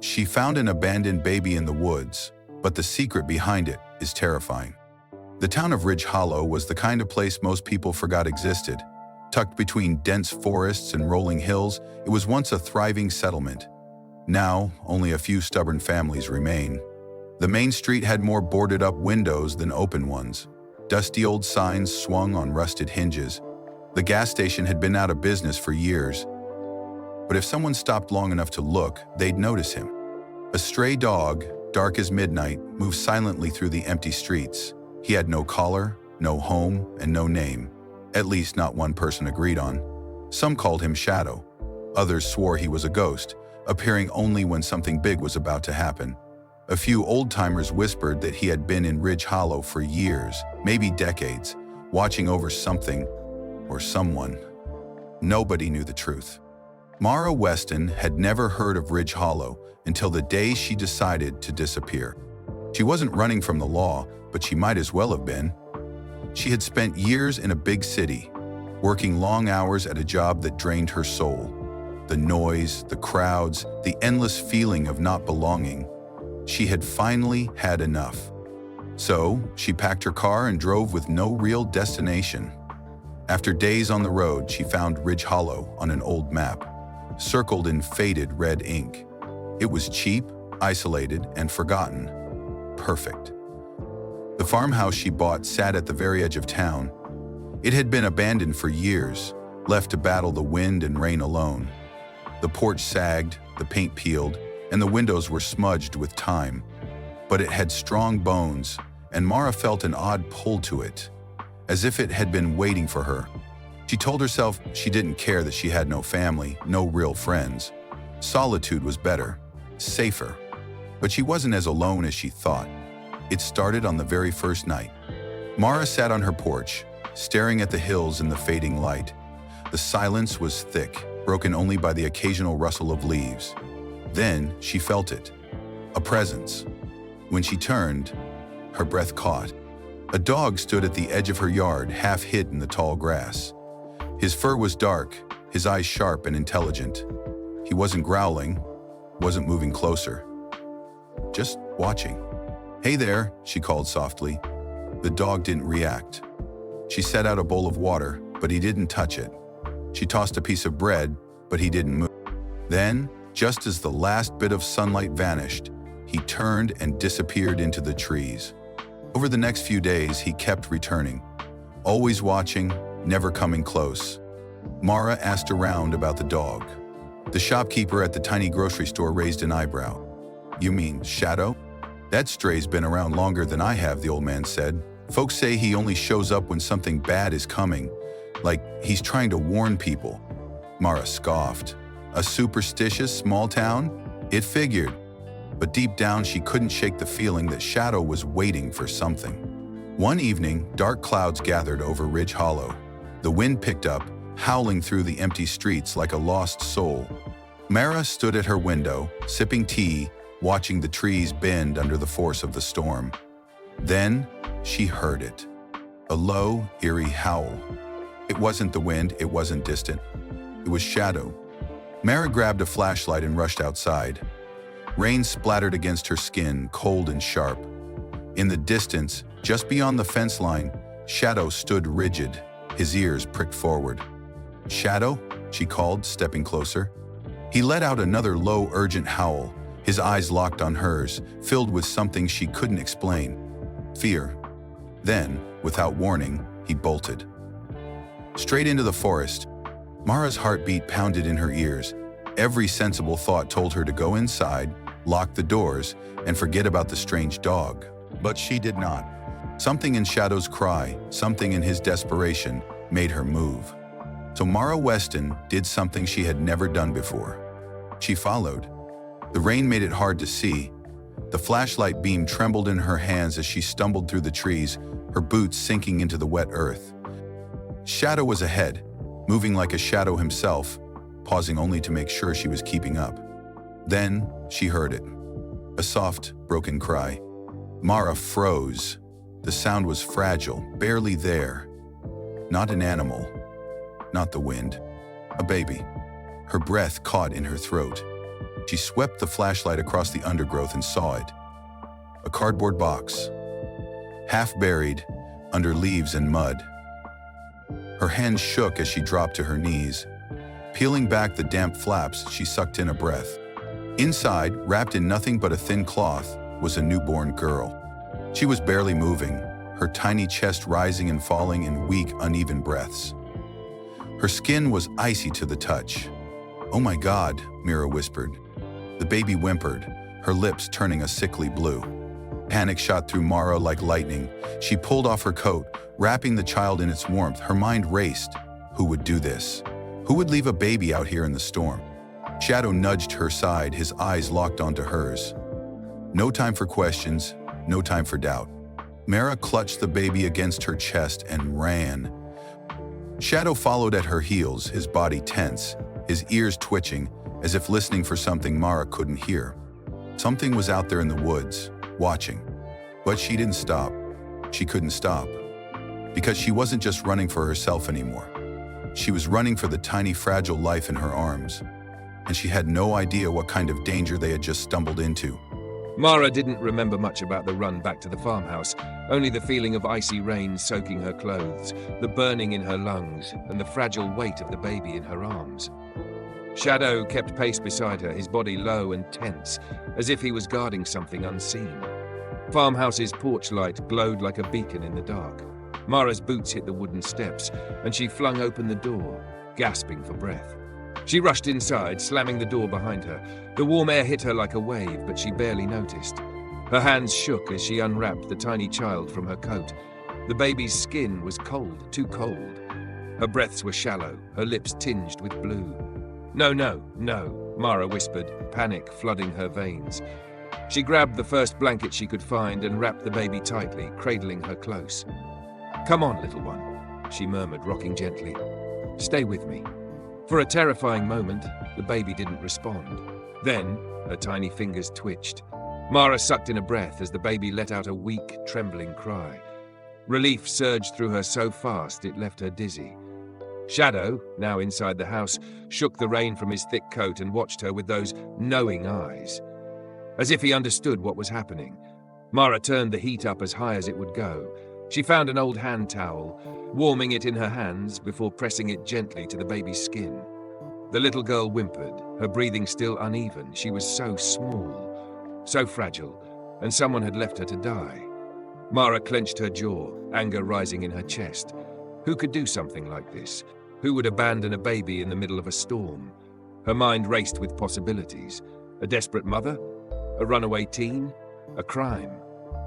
She found an abandoned baby in the woods, but the secret behind it is terrifying. The town of Ridge Hollow was the kind of place most people forgot existed. Tucked between dense forests and rolling hills, it was once a thriving settlement. Now, only a few stubborn families remain. The main street had more boarded-up windows than open ones. Dusty old signs swung on rusted hinges. The gas station had been out of business for years. But if someone stopped long enough to look, they'd notice him. A stray dog, dark as midnight, moved silently through the empty streets. He had no collar, no home, and no name. At least not one person agreed on. Some called him Shadow. Others swore he was a ghost, appearing only when something big was about to happen. A few old-timers whispered that he had been in Ridge Hollow for years, maybe decades, watching over something or someone. Nobody knew the truth. Mara Weston had never heard of Ridge Hollow until the day she decided to disappear. She wasn't running from the law, but she might as well have been. She had spent years in a big city, working long hours at a job that drained her soul. The noise, the crowds, the endless feeling of not belonging. She had finally had enough. So, she packed her car and drove with no real destination. After days on the road, she found Ridge Hollow on an old map, circled in faded red ink. It was cheap, isolated, and forgotten. Perfect. The farmhouse she bought sat at the very edge of town. It had been abandoned for years, left to battle the wind and rain alone. The porch sagged, the paint peeled, and the windows were smudged with time. But it had strong bones, and Mara felt an odd pull to it, as if it had been waiting for her. She told herself she didn't care that she had no family, no real friends. Solitude was better, safer. But she wasn't as alone as she thought. It started on the very first night. Mara sat on her porch, staring at the hills in the fading light. The silence was thick, broken only by the occasional rustle of leaves. Then she felt it, a presence. When she turned, her breath caught. A dog stood at the edge of her yard, half hid in the tall grass. His fur was dark, his eyes sharp and intelligent. He wasn't growling, wasn't moving closer, just watching. "Hey there," she called softly. The dog didn't react. She set out a bowl of water, but he didn't touch it. She tossed a piece of bread, but he didn't move. Then, just as the last bit of sunlight vanished, he turned and disappeared into the trees. Over the next few days, he kept returning, always watching, never coming close. Mara asked around about the dog. The shopkeeper at the tiny grocery store raised an eyebrow. "You mean Shadow?" "That stray's been around longer than I have," the old man said. "Folks say he only shows up when something bad is coming, like he's trying to warn people." Mara scoffed. A superstitious small town? It figured. But deep down, she couldn't shake the feeling that Shadow was waiting for something. One evening, dark clouds gathered over Ridge Hollow. The wind picked up, howling through the empty streets like a lost soul. Mara stood at her window, sipping tea, watching the trees bend under the force of the storm. Then, she heard it. A low, eerie howl. It wasn't the wind, it wasn't distant. It was Shadow. Mara grabbed a flashlight and rushed outside. Rain splattered against her skin, cold and sharp. In the distance, just beyond the fence line, Shadow stood rigid, his ears pricked forward. "Shadow?" she called, stepping closer. He let out another low, urgent howl, his eyes locked on hers, filled with something she couldn't explain. Fear. Then, without warning, he bolted. Straight into the forest. Mara's heartbeat pounded in her ears. Every sensible thought told her to go inside, lock the doors, and forget about the strange dog. But she did not. Something in Shadow's cry, something in his desperation, made her move. So Mara Weston did something she had never done before. She followed. The rain made it hard to see. The flashlight beam trembled in her hands as she stumbled through the trees, her boots sinking into the wet earth. Shadow was ahead, moving like a shadow himself, pausing only to make sure she was keeping up. Then she heard it. A soft, broken cry. Mara froze. The sound was fragile, barely there. Not an animal. Not the wind. A baby. Her breath caught in her throat. She swept the flashlight across the undergrowth and saw it. A cardboard box, half buried under leaves and mud. Her hands shook as she dropped to her knees. Peeling back the damp flaps, she sucked in a breath. Inside, wrapped in nothing but a thin cloth, was a newborn girl. She was barely moving, her tiny chest rising and falling in weak, uneven breaths. Her skin was icy to the touch. "Oh my God," Mira whispered. The baby whimpered, her lips turning a sickly blue. Panic shot through Mara like lightning. She pulled off her coat, wrapping the child in its warmth. Her mind raced. Who would do this? Who would leave a baby out here in the storm? Shadow nudged her side, his eyes locked onto hers. No time for questions, no time for doubt. Mara clutched the baby against her chest and ran. Shadow followed at her heels, his body tense, his ears twitching, as if listening for something Mara couldn't hear. Something was out there in the woods, watching. But she didn't stop. She couldn't stop. Because she wasn't just running for herself anymore. She was running for the tiny, fragile life in her arms. And she had no idea what kind of danger they had just stumbled into. Mara didn't remember much about the run back to the farmhouse, only the feeling of icy rain soaking her clothes, the burning in her lungs, and the fragile weight of the baby in her arms. Shadow kept pace beside her, his body low and tense, as if he was guarding something unseen. Farmhouse's porch light glowed like a beacon in the dark. Mara's boots hit the wooden steps, and she flung open the door, gasping for breath. She rushed inside, slamming the door behind her. The warm air hit her like a wave, but she barely noticed. Her hands shook as she unwrapped the tiny child from her coat. The baby's skin was cold, too cold. Her breaths were shallow, her lips tinged with blue. "No, no, no," Mara whispered, panic flooding her veins. She grabbed the first blanket she could find and wrapped the baby tightly, cradling her close. "Come on, little one," she murmured, rocking gently. "Stay with me." For a terrifying moment, the baby didn't respond. Then, her tiny fingers twitched. Mara sucked in a breath as the baby let out a weak, trembling cry. Relief surged through her so fast it left her dizzy. Shadow, now inside the house, shook the rain from his thick coat and watched her with those knowing eyes. As if he understood what was happening, Mara turned the heat up as high as it would go. She found an old hand towel, warming it in her hands before pressing it gently to the baby's skin. The little girl whimpered, her breathing still uneven. She was so small, so fragile, and someone had left her to die. Mara clenched her jaw, anger rising in her chest. Who could do something like this? Who would abandon a baby in the middle of a storm? Her mind raced with possibilities. A desperate mother? A runaway teen? A crime?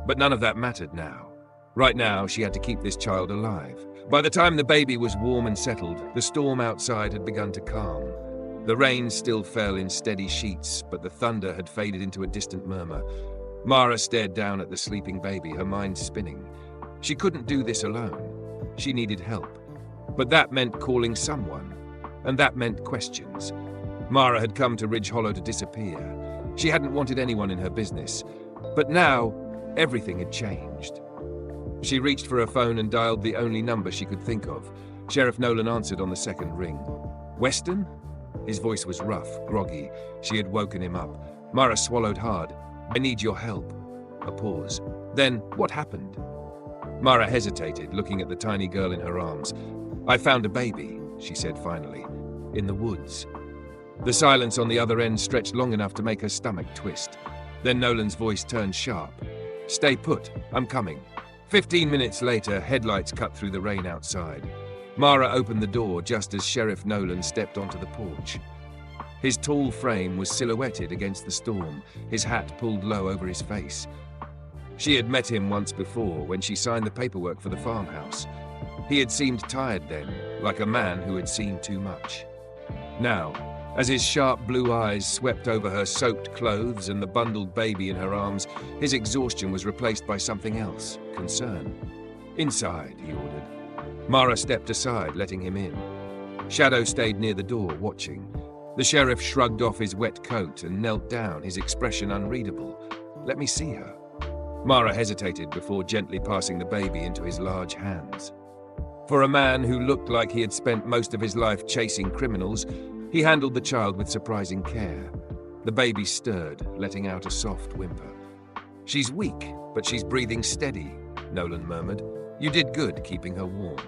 But none of that mattered now. Right now, she had to keep this child alive. By the time the baby was warm and settled, the storm outside had begun to calm. The rain still fell in steady sheets, but the thunder had faded into a distant murmur. Mara stared down at the sleeping baby, her mind spinning. She couldn't do this alone. She needed help. But that meant calling someone, and that meant questions. Mara had come to Ridge Hollow to disappear. She hadn't wanted anyone in her business. But now, everything had changed. She reached for her phone and dialed the only number she could think of. Sheriff Nolan answered on the second ring. "Weston?" His voice was rough, groggy. She had woken him up. Mara swallowed hard. "I need your help." A pause. Then, what happened? Mara hesitated, looking at the tiny girl in her arms. "I found a baby," she said finally, "in the woods." The silence on the other end stretched long enough to make her stomach twist. Then Nolan's voice turned sharp. "Stay put, I'm coming." 15 minutes later, headlights cut through the rain outside. Mara opened the door just as Sheriff Nolan stepped onto the porch. His tall frame was silhouetted against the storm, his hat pulled low over his face. She had met him once before when she signed the paperwork for the farmhouse. He had seemed tired then, like a man who had seen too much. Now, as his sharp blue eyes swept over her soaked clothes and the bundled baby in her arms, his exhaustion was replaced by something else, concern. "Inside," he ordered. Mara stepped aside, letting him in. Shadow stayed near the door, watching. The sheriff shrugged off his wet coat and knelt down, his expression unreadable. "Let me see her." Mara hesitated before gently passing the baby into his large hands. For a man who looked like he had spent most of his life chasing criminals, he handled the child with surprising care. The baby stirred, letting out a soft whimper. "She's weak, but she's breathing steady," Nolan murmured. "You did good keeping her warm."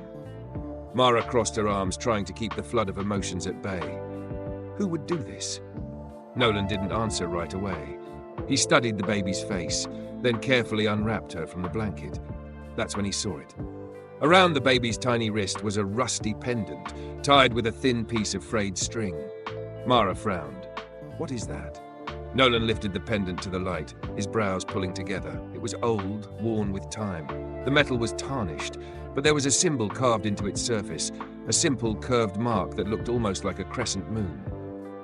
Mara crossed her arms, trying to keep the flood of emotions at bay. Who would do this? Nolan didn't answer right away. He studied the baby's face, then carefully unwrapped her from the blanket. That's when he saw it. Around the baby's tiny wrist was a rusty pendant, tied with a thin piece of frayed string. Mara frowned. "What is that?" Nolan lifted the pendant to the light, his brows pulling together. It was old, worn with time. The metal was tarnished, but there was a symbol carved into its surface, a simple curved mark that looked almost like a crescent moon.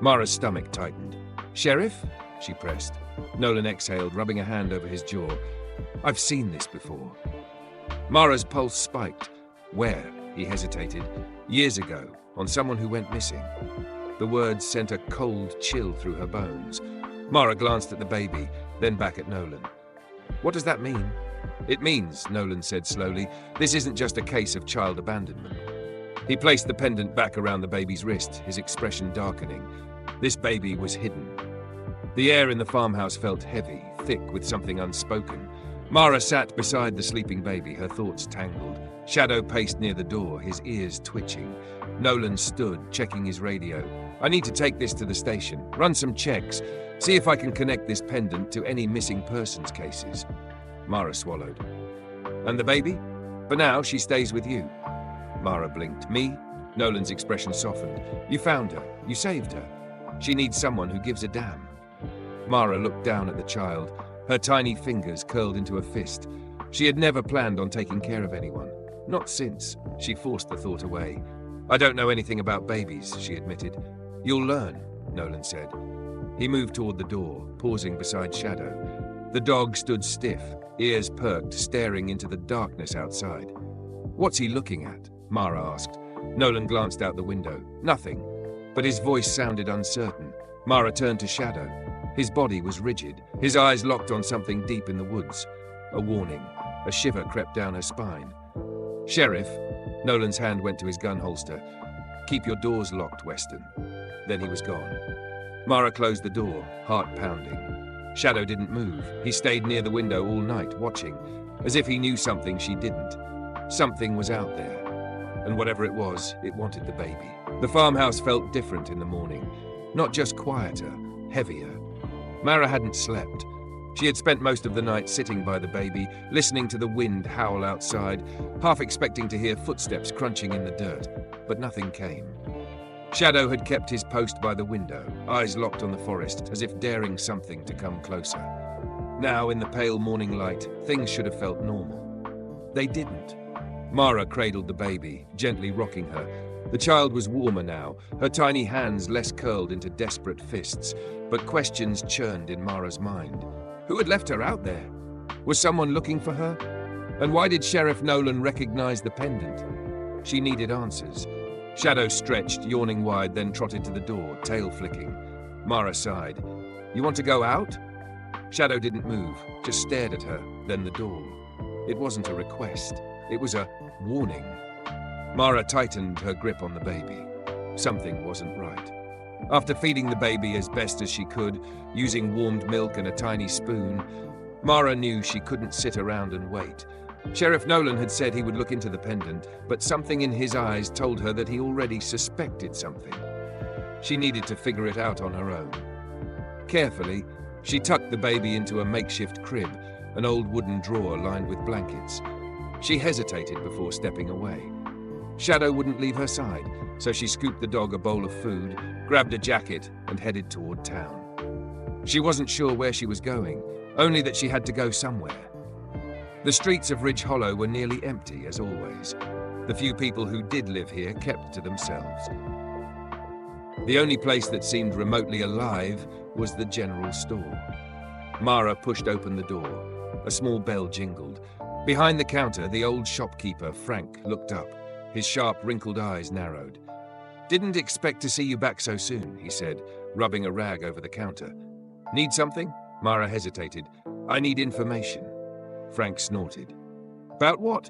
Mara's stomach tightened. "Sheriff?" she pressed. Nolan exhaled, rubbing a hand over his jaw. "I've seen this before." Mara's pulse spiked. "Where?" he hesitated. "Years ago, on someone who went missing." The words sent a cold chill through her bones. Mara glanced at the baby, then back at Nolan. "What does that mean?" "It means," Nolan said slowly, "this isn't just a case of child abandonment." He placed the pendant back around the baby's wrist, his expression darkening. This baby was hidden. The air in the farmhouse felt heavy, thick with something unspoken. Mara sat beside the sleeping baby, her thoughts tangled. Shadow paced near the door, his ears twitching. Nolan stood, checking his radio. "I need to take this to the station, run some checks, see if I can connect this pendant to any missing persons cases." Mara swallowed. "And the baby? For now, she stays with you." Mara blinked. "Me?" Nolan's expression softened. "You found her. You saved her. She needs someone who gives a damn." Mara looked down at the child, her tiny fingers curled into a fist. She had never planned on taking care of anyone. Not since. She forced the thought away. "I don't know anything about babies," she admitted. "You'll learn," Nolan said. He moved toward the door, pausing beside Shadow. The dog stood stiff, ears perked, staring into the darkness outside. "What's he looking at?" Mara asked. Nolan glanced out the window. "Nothing." But his voice sounded uncertain. Mara turned to Shadow. His body was rigid, his eyes locked on something deep in the woods. A warning. A shiver crept down her spine. "Sheriff," Nolan's hand went to his gun holster. "Keep your doors locked, Weston." Then he was gone. Mara closed the door, heart pounding. Shadow didn't move. He stayed near the window all night, watching, as if he knew something she didn't. Something was out there. And whatever it was, it wanted the baby. The farmhouse felt different in the morning. Not just quieter, heavier. Mara hadn't slept. She had spent most of the night sitting by the baby, listening to the wind howl outside, half expecting to hear footsteps crunching in the dirt, but nothing came. Shadow had kept his post by the window, eyes locked on the forest, as if daring something to come closer. Now, in the pale morning light, things should have felt normal. They didn't. Mara cradled the baby, gently rocking her. The child was warmer now, her tiny hands less curled into desperate fists, but questions churned in Mara's mind. Who had left her out there? Was someone looking for her? And why did Sheriff Nolan recognize the pendant? She needed answers. Shadow stretched, yawning wide, then trotted to the door, tail flicking. Mara sighed. "You want to go out?" Shadow didn't move, just stared at her, then the door. It wasn't a request. It was a warning. Mara tightened her grip on the baby. Something wasn't right. After feeding the baby as best as she could, using warmed milk and a tiny spoon, Mara knew she couldn't sit around and wait. Sheriff Nolan had said he would look into the pendant, but something in his eyes told her that he already suspected something. She needed to figure it out on her own. Carefully, she tucked the baby into a makeshift crib, an old wooden drawer lined with blankets. She hesitated before stepping away. Shadow wouldn't leave her side, so she scooped the dog a bowl of food, grabbed a jacket, and headed toward town. She wasn't sure where she was going, only that she had to go somewhere. The streets of Ridge Hollow were nearly empty, as always. The few people who did live here kept to themselves. The only place that seemed remotely alive was the general store. Mara pushed open the door. A small bell jingled. Behind the counter, the old shopkeeper, Frank, looked up. His sharp, wrinkled eyes narrowed. "Didn't expect to see you back so soon," he said, rubbing a rag over the counter. "Need something?" Mara hesitated. "I need information." Frank snorted. "About what?"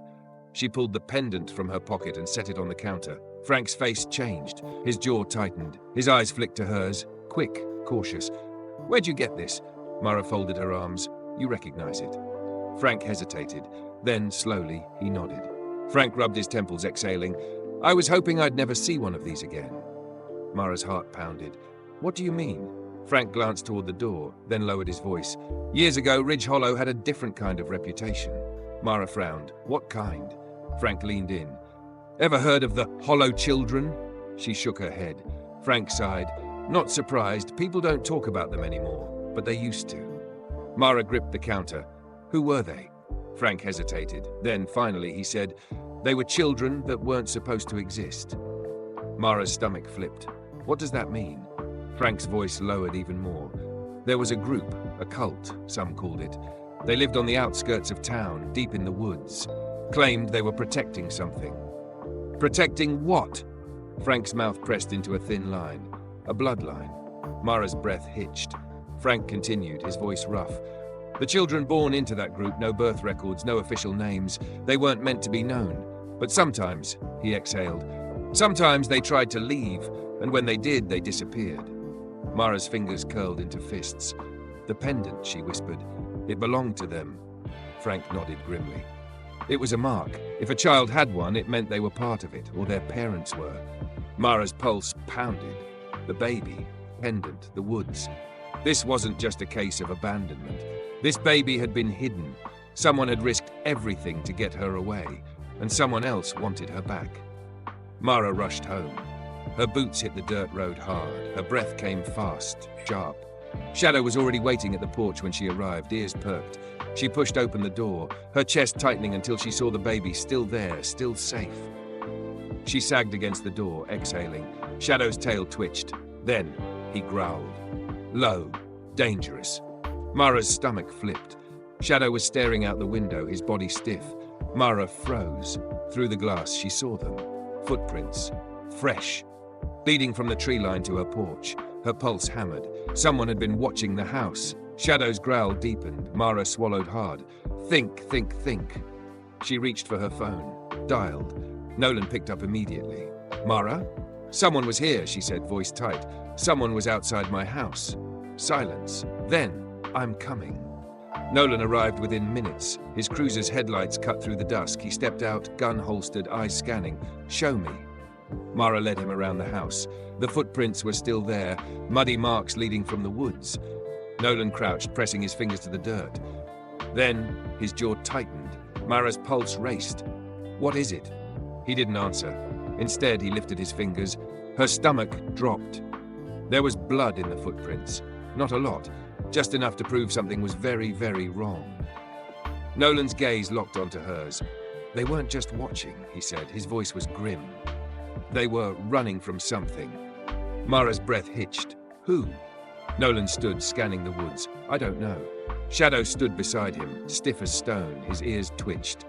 She pulled the pendant from her pocket and set it on the counter. Frank's face changed. His jaw tightened. His eyes flicked to hers, quick, cautious. Where'd you get this? Mara folded her arms. You recognize it. Frank hesitated. Then, slowly, he nodded. Frank rubbed his temples, exhaling. I was hoping I'd never see one of these again. Mara's heart pounded. What do you mean? Frank glanced toward the door, then lowered his voice. Years ago, Ridge Hollow had a different kind of reputation. Mara frowned. What kind? Frank leaned in. Ever heard of the Hollow Children? She shook her head. Frank sighed. Not surprised. People don't talk about them anymore, but they used to. Mara gripped the counter. Who were they? Frank hesitated. Then, finally, he said, they were children that weren't supposed to exist. Mara's stomach flipped. What does that mean? Frank's voice lowered even more. There was a group, a cult, some called it. They lived on the outskirts of town, deep in the woods. Claimed they were protecting something. Protecting what? Frank's mouth pressed into a thin line. A bloodline. Mara's breath hitched. Frank continued, his voice rough. The children born into that group, no birth records, no official names. They weren't meant to be known. But sometimes, he exhaled, sometimes they tried to leave, and when they did, they disappeared. Mara's fingers curled into fists. The pendant, she whispered. It belonged to them. Frank nodded grimly. It was a mark. If a child had one, it meant they were part of it, or their parents were. Mara's pulse pounded. The baby, pendant, the woods. This wasn't just a case of abandonment. This baby had been hidden. Someone had risked everything to get her away, and someone else wanted her back. Mara rushed home. Her boots hit the dirt road hard. Her breath came fast, sharp. Shadow was already waiting at the porch when she arrived, ears perked. She pushed open the door, her chest tightening until she saw the baby still there, still safe. She sagged against the door, exhaling. Shadow's tail twitched. Then he growled. Low, dangerous. Mara's stomach flipped. Shadow was staring out the window, his body stiff. Mara froze. Through the glass, she saw them. Footprints. Fresh. Leading from the tree line to her porch. Her pulse hammered. Someone had been watching the house. Shadow's growl deepened. Mara swallowed hard. Think, think, think. She reached for her phone. Dialed. Nolan picked up immediately. Mara? Someone was here, she said, voice tight. Someone was outside my house. Silence. Then, I'm coming. Nolan arrived within minutes. His cruiser's headlights cut through the dusk. He stepped out, gun holstered, eyes scanning. Show me. Mara led him around the house. The footprints were still there, muddy marks leading from the woods. Nolan crouched, pressing his fingers to the dirt. Then, his jaw tightened. Mara's pulse raced. What is it? He didn't answer. Instead, he lifted his fingers. Her stomach dropped. There was blood in the footprints. Not a lot, just enough to prove something was very, very wrong. Nolan's gaze locked onto hers. They weren't just watching, he said. His voice was grim. They were running from something. Mara's breath hitched. Who? Nolan stood, scanning the woods. I don't know. Shadow stood beside him, stiff as stone. His ears twitched.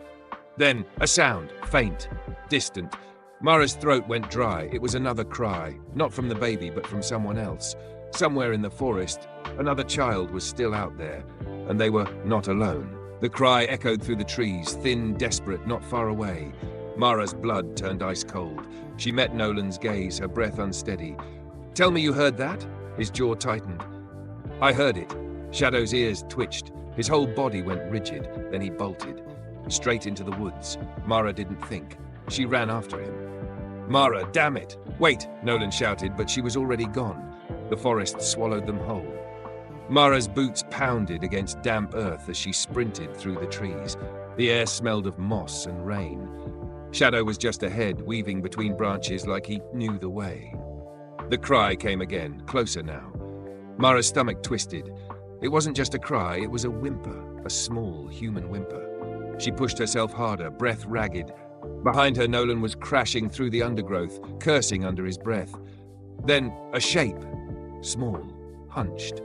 Then, a sound, faint, distant. Mara's throat went dry. It was another cry, not from the baby, but from someone else. Somewhere in the forest, another child was still out there, and they were not alone. The cry echoed through the trees, thin, desperate, not far away. Mara's blood turned ice cold. She met Nolan's gaze, her breath unsteady. Tell me you heard that? His jaw tightened. I heard it. Shadow's ears twitched. His whole body went rigid. Then he bolted. Straight into the woods. Mara didn't think. She ran after him. Mara, damn it! Wait, Nolan shouted, but she was already gone. The forest swallowed them whole. Mara's boots pounded against damp earth as she sprinted through the trees. The air smelled of moss and rain. Shadow was just ahead, weaving between branches like he knew the way. The cry came again, closer now. Mara's stomach twisted. It wasn't just a cry, it was a whimper, a small human whimper. She pushed herself harder, breath ragged. Behind her, Nolan was crashing through the undergrowth, cursing under his breath. Then, a shape. Small, hunched.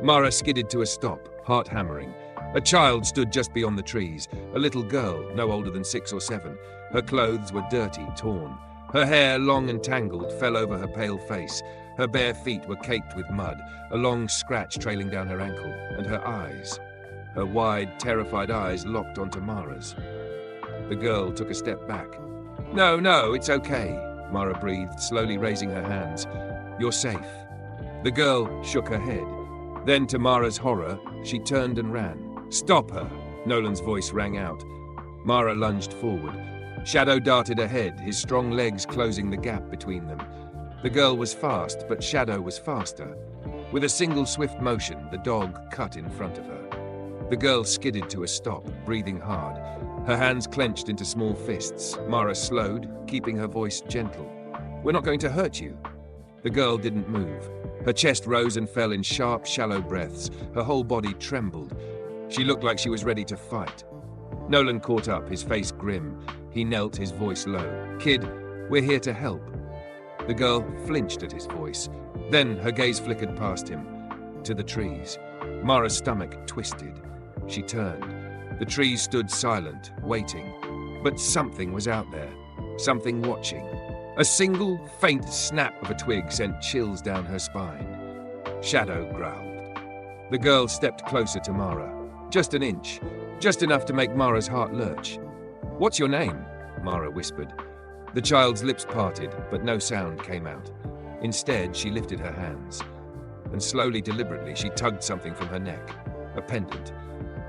Mara skidded to a stop, heart hammering. A child stood just beyond the trees, a little girl, no older than 6 or 7. Her clothes were dirty, torn. Her hair, long and tangled, fell over her pale face. Her bare feet were caked with mud, a long scratch trailing down her ankle, and her eyes. Her wide, terrified eyes locked onto Mara's. The girl took a step back. No, it's okay, Mara breathed, slowly raising her hands. You're safe. The girl shook her head. Then, to Mara's horror, she turned and ran. "Stop her!" Nolan's voice rang out. Mara lunged forward. Shadow darted ahead, his strong legs closing the gap between them. The girl was fast, but Shadow was faster. With a single swift motion, the dog cut in front of her. The girl skidded to a stop, breathing hard. Her hands clenched into small fists. Mara slowed, keeping her voice gentle. "We're not going to hurt you." The girl didn't move. Her chest rose and fell in sharp, shallow breaths. Her whole body trembled. She looked like she was ready to fight. Nolan caught up, his face grim. He knelt, his voice low. "Kid, we're here to help." The girl flinched at his voice. Then her gaze flickered past him, to the trees. Mara's stomach twisted. She turned. The trees stood silent, waiting. But something was out there. Something watching. A single, faint snap of a twig sent chills down her spine. Shadow growled. The girl stepped closer to Mara. Just an inch. Just enough to make Mara's heart lurch. "What's your name?" Mara whispered. The child's lips parted, but no sound came out. Instead, she lifted her hands. And slowly, deliberately, she tugged something from her neck. A pendant.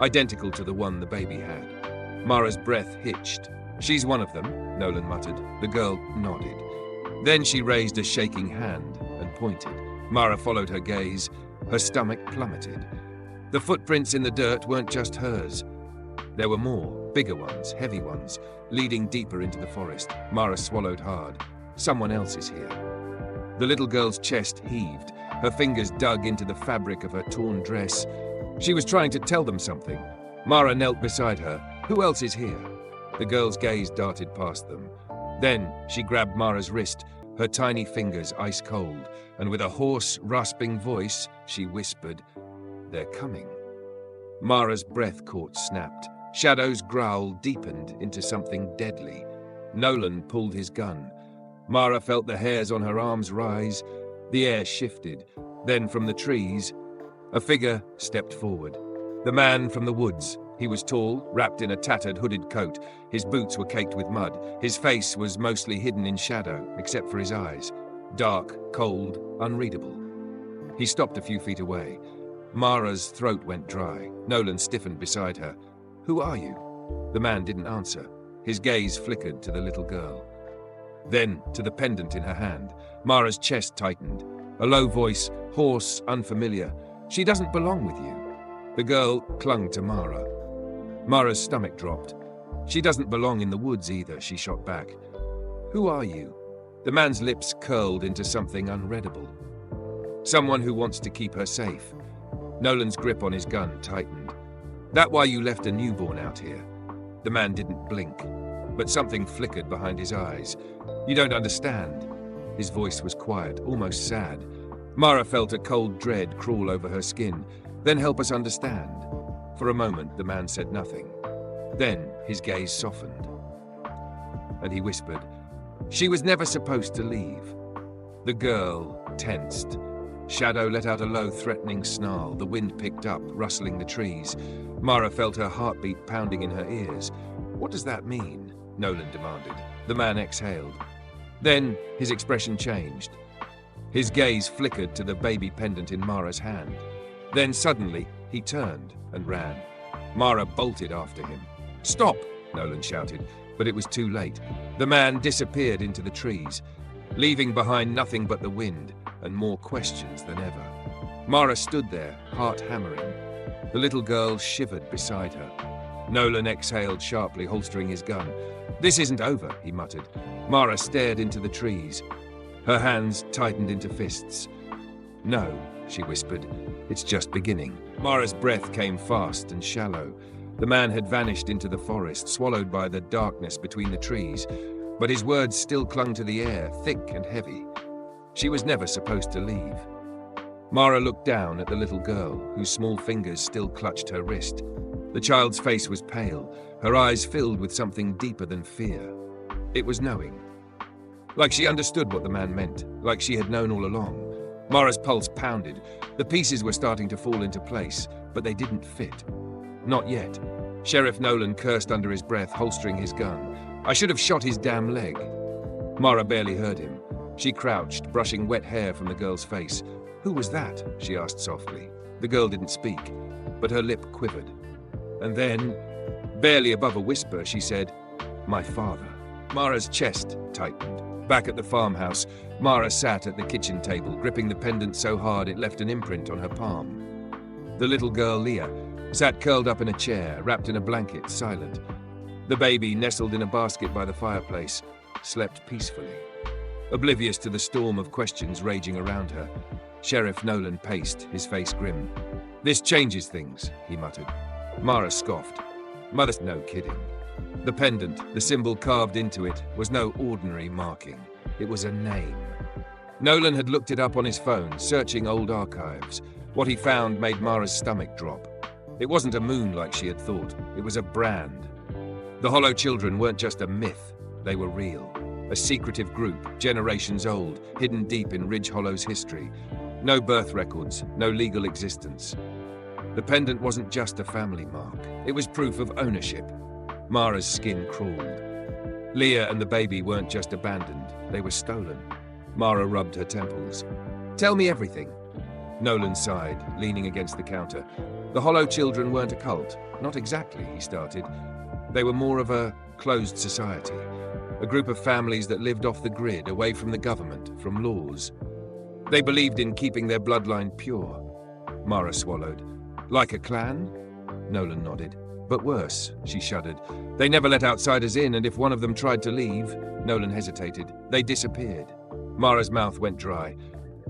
Identical to the one the baby had. Mara's breath hitched. "She's one of them," Nolan muttered. The girl nodded. Then she raised a shaking hand and pointed. Mara followed her gaze. Her stomach plummeted. The footprints in the dirt weren't just hers. There were more, bigger ones, heavy ones, leading deeper into the forest. Mara swallowed hard. Someone else is here. The little girl's chest heaved. Her fingers dug into the fabric of her torn dress. She was trying to tell them something. Mara knelt beside her. "Who else is here?" The girl's gaze darted past them. Then she grabbed Mara's wrist, her tiny fingers ice cold, and with a hoarse, rasping voice, she whispered, "They're coming." Mara's breath caught snapped. Shadow's growl deepened into something deadly. Nolan pulled his gun. Mara felt the hairs on her arms rise. The air shifted. Then from the trees, a figure stepped forward. The man from the woods. He was tall, wrapped in a tattered hooded coat. His boots were caked with mud. His face was mostly hidden in shadow, except for his eyes. Dark, cold, unreadable. He stopped a few feet away. Mara's throat went dry. Nolan stiffened beside her. "Who are you?" The man didn't answer. His gaze flickered to the little girl. Then to the pendant in her hand. Mara's chest tightened. A low voice, hoarse, unfamiliar. "She doesn't belong with you." The girl clung to Mara. Mara's stomach dropped. "She doesn't belong in the woods either," she shot back. "Who are you?" The man's lips curled into something unreadable. "Someone who wants to keep her safe." Nolan's grip on his gun tightened. "That why you left a newborn out here?" The man didn't blink, but something flickered behind his eyes. "You don't understand." His voice was quiet, almost sad. Mara felt a cold dread crawl over her skin. "Then help us understand." For a moment, the man said nothing. Then his gaze softened, and he whispered, "She was never supposed to leave." The girl tensed. Shadow let out a low, threatening snarl. The wind picked up, rustling the trees. Mara felt her heartbeat pounding in her ears. "What does that mean?" Nolan demanded. The man exhaled. Then his expression changed. His gaze flickered to the baby pendant in Mara's hand. Then suddenly, he turned and ran. Mara bolted after him. "Stop!" Nolan shouted, but it was too late. The man disappeared into the trees, leaving behind nothing but the wind and more questions than ever. Mara stood there, heart hammering. The little girl shivered beside her. Nolan exhaled sharply, holstering his gun. "This isn't over," he muttered. Mara stared into the trees. Her hands tightened into fists. "No," she whispered. "It's just beginning." Mara's breath came fast and shallow. The man had vanished into the forest, swallowed by the darkness between the trees, but his words still clung to the air, thick and heavy. She was never supposed to leave. Mara looked down at the little girl, whose small fingers still clutched her wrist. The child's face was pale, her eyes filled with something deeper than fear. It was knowing. Like she understood what the man meant, like she had known all along. Mara's pulse pounded. The pieces were starting to fall into place, but they didn't fit. Not yet. Sheriff Nolan cursed under his breath, holstering his gun. "I should have shot his damn leg." Mara barely heard him. She crouched, brushing wet hair from the girl's face. "Who was that?" she asked softly. The girl didn't speak, but her lip quivered. And then, barely above a whisper, she said, "My father." Mara's chest tightened. Back at the farmhouse, Mara sat at the kitchen table, gripping the pendant so hard it left an imprint on her palm. The little girl, Leah, sat curled up in a chair, wrapped in a blanket, silent. The baby, nestled in a basket by the fireplace, slept peacefully. Oblivious to the storm of questions raging around her, Sheriff Nolan paced, his face grim. "This changes things," he muttered. Mara scoffed. "Mother's no kidding." The pendant, the symbol carved into it, was no ordinary marking. It was a name. Nolan had looked it up on his phone, searching old archives. What he found made Mara's stomach drop. It wasn't a moon like she had thought. It was a brand. The Hollow Children weren't just a myth. They were real. A secretive group, generations old, hidden deep in Ridge Hollow's history. No birth records, no legal existence. The pendant wasn't just a family mark. It was proof of ownership. Mara's skin crawled. Leah and the baby weren't just abandoned. They were stolen. Mara rubbed her temples. "Tell me everything." Nolan sighed, leaning against the counter. The Hollow Children weren't a cult. Not exactly, he started. They were more of a closed society. A group of families that lived off the grid, away from the government, from laws. They believed in keeping their bloodline pure. Mara swallowed. "Like a clan?" Nolan nodded. "But worse," she shuddered. "They never let outsiders in, and if one of them tried to leave," Nolan hesitated, "they disappeared." Mara's mouth went dry.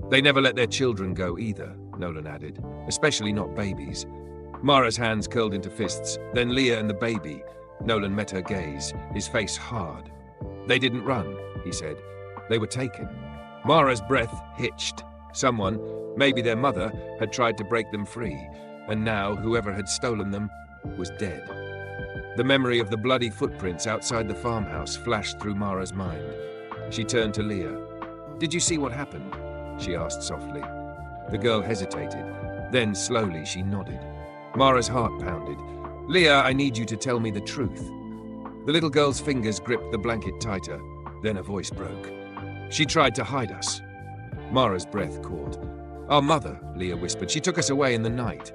"They never let their children go either," Nolan added, "especially not babies." Mara's hands curled into fists, then Leah and the baby. Nolan met her gaze, his face hard. "They didn't run," he said. "They were taken." Mara's breath hitched. Someone, maybe their mother, had tried to break them free, and now whoever had stolen them was dead. The memory of the bloody footprints outside the farmhouse flashed through Mara's mind. She turned to Leah. "Did you see what happened?" she asked softly. The girl hesitated. Then slowly she nodded. Mara's heart pounded. "Leah, I need you to tell me the truth." The little girl's fingers gripped the blanket tighter. Then a voice broke. "She tried to hide us." Mara's breath caught. "Our mother," Leah whispered. "She took us away in the night."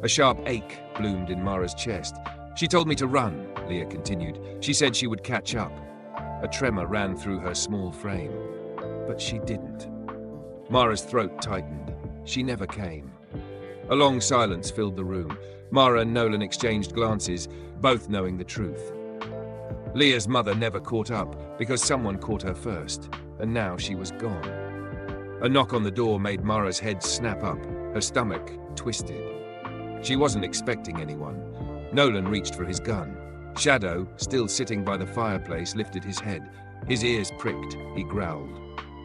A sharp ache bloomed in Mara's chest. "She told me to run," Leah continued. "She said she would catch up." A tremor ran through her small frame. But she didn't. Mara's throat tightened. She never came. A long silence filled the room. Mara and Nolan exchanged glances, both knowing the truth. Leah's mother never caught up, because someone caught her first, and now she was gone. A knock on the door made Mara's head snap up, her stomach twisted. She wasn't expecting anyone. Nolan reached for his gun. Shadow, still sitting by the fireplace, lifted his head. His ears pricked. He growled.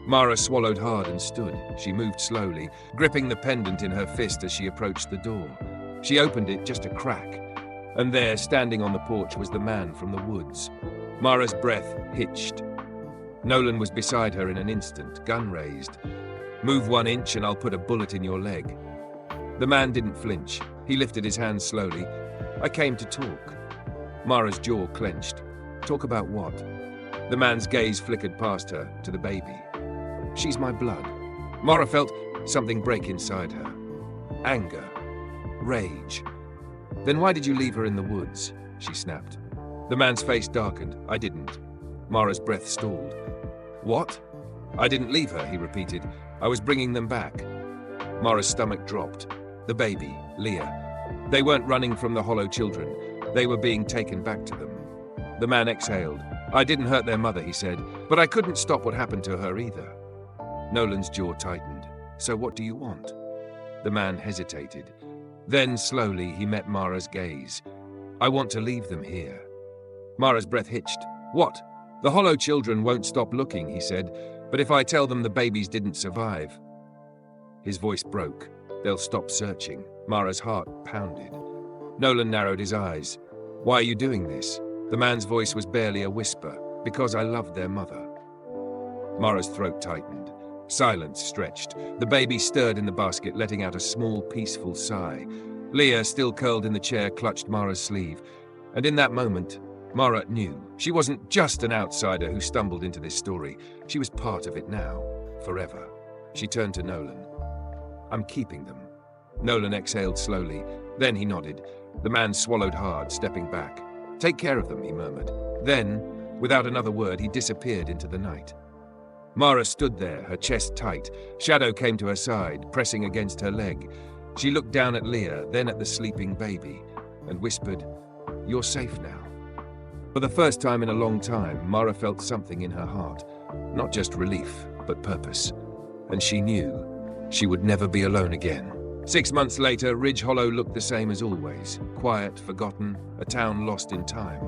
Mara swallowed hard and stood. She moved slowly, gripping the pendant in her fist as she approached the door. She opened it just a crack. And there, standing on the porch, was the man from the woods. Mara's breath hitched. Nolan was beside her in an instant, gun raised. "Move 1 inch and I'll put a bullet in your leg." The man didn't flinch. He lifted his hands slowly. "I came to talk." Mara's jaw clenched. "Talk about what?" The man's gaze flickered past her, to the baby. "She's my blood." Mara felt something break inside her. Anger. Rage. "Then why did you leave her in the woods?" she snapped. The man's face darkened. "I didn't." Mara's breath stalled. "What?" "I didn't leave her," he repeated. "I was bringing them back." Mara's stomach dropped. The baby, Leah. They weren't running from the Hollow Children. They were being taken back to them. The man exhaled. "I didn't hurt their mother," he said, "but I couldn't stop what happened to her either." Nolan's jaw tightened. "So what do you want?" The man hesitated. Then, slowly, he met Mara's gaze. "I want to leave them here." Mara's breath hitched. "What?" "The Hollow Children won't stop looking," he said, "but if I tell them the babies didn't survive..." His voice broke. "They'll stop searching." Mara's heart pounded. Nolan narrowed his eyes. "Why are you doing this?" The man's voice was barely a whisper. "Because I loved their mother." Mara's throat tightened. Silence stretched. The baby stirred in the basket, letting out a small, peaceful sigh. Leah, still curled in the chair, clutched Mara's sleeve. And in that moment, Mara knew. She wasn't just an outsider who stumbled into this story. She was part of it now, forever. She turned to Nolan. "I'm keeping them." Nolan exhaled slowly. Then he nodded. The man swallowed hard, stepping back. "Take care of them," he murmured. Then, without another word, he disappeared into the night. Mara stood there, her chest tight. Shadow came to her side, pressing against her leg. She looked down at Leah, then at the sleeping baby, and whispered, "You're safe now." For the first time in a long time, Mara felt something in her heart. Not just relief, but purpose. And she knew she would never be alone again. 6 months later, Ridge Hollow looked the same as always. Quiet, forgotten, a town lost in time.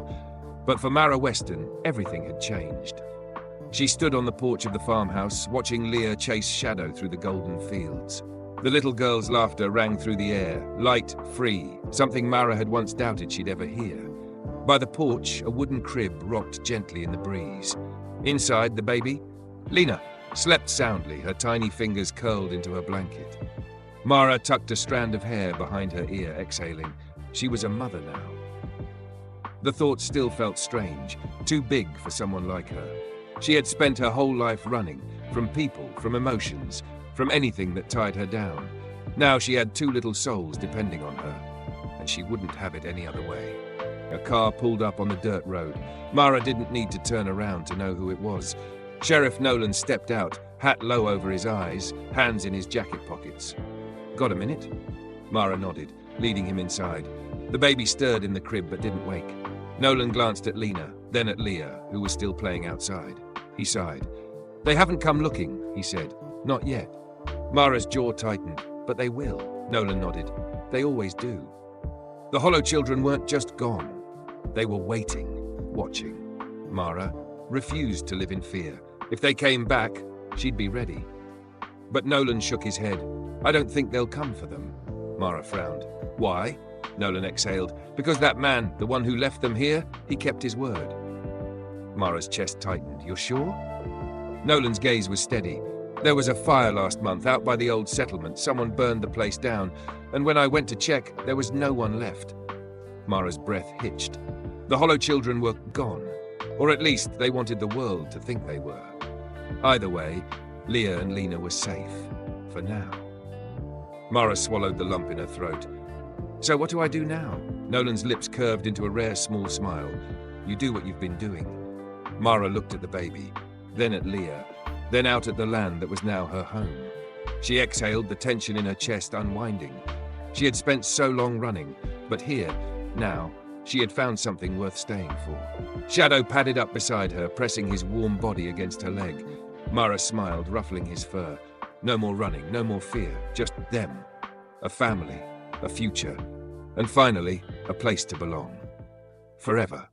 But for Mara Weston, everything had changed. She stood on the porch of the farmhouse, watching Leah chase Shadow through the golden fields. The little girl's laughter rang through the air, light, free, something Mara had once doubted she'd ever hear. By the porch, a wooden crib rocked gently in the breeze. Inside, the baby, Lena, slept soundly, her tiny fingers curled into her blanket. Mara tucked a strand of hair behind her ear, exhaling. She was a mother now. The thought still felt strange, too big for someone like her. She had spent her whole life running, from people, from emotions, from anything that tied her down. Now she had 2 little souls depending on her, and she wouldn't have it any other way. A car pulled up on the dirt road. Mara didn't need to turn around to know who it was. Sheriff Nolan stepped out, hat low over his eyes, hands in his jacket pockets. "Got a minute?" Mara nodded, leading him inside. The baby stirred in the crib but didn't wake. Nolan glanced at Lena, then at Leah, who was still playing outside. He sighed. "They haven't come looking," he said. "Not yet." Mara's jaw tightened. "But they will." Nolan nodded. "They always do." The Hollow children weren't just gone. They were waiting, watching. Mara refused to live in fear. If they came back, she'd be ready. But Nolan shook his head. "I don't think they'll come for them." Mara frowned. "Why?" Nolan exhaled. "Because that man, the one who left them here, he kept his word." Mara's chest tightened. "You're sure?" Nolan's gaze was steady. "There was a fire last month out by the old settlement. Someone burned the place down, and when I went to check, there was no one left." Mara's breath hitched. The Hollow children were gone, or at least they wanted the world to think they were. Either way, Leah and Lena were safe, for now. Mara swallowed the lump in her throat. "So what do I do now?" Nolan's lips curved into a rare small smile. "You do what you've been doing." Mara looked at the baby, then at Leah, then out at the land that was now her home. She exhaled, the tension in her chest unwinding. She had spent so long running, but here, now, she had found something worth staying for. Shadow padded up beside her, pressing his warm body against her leg. Mara smiled, ruffling his fur. No more running, no more fear, just them. A family, a future, and finally, a place to belong. Forever.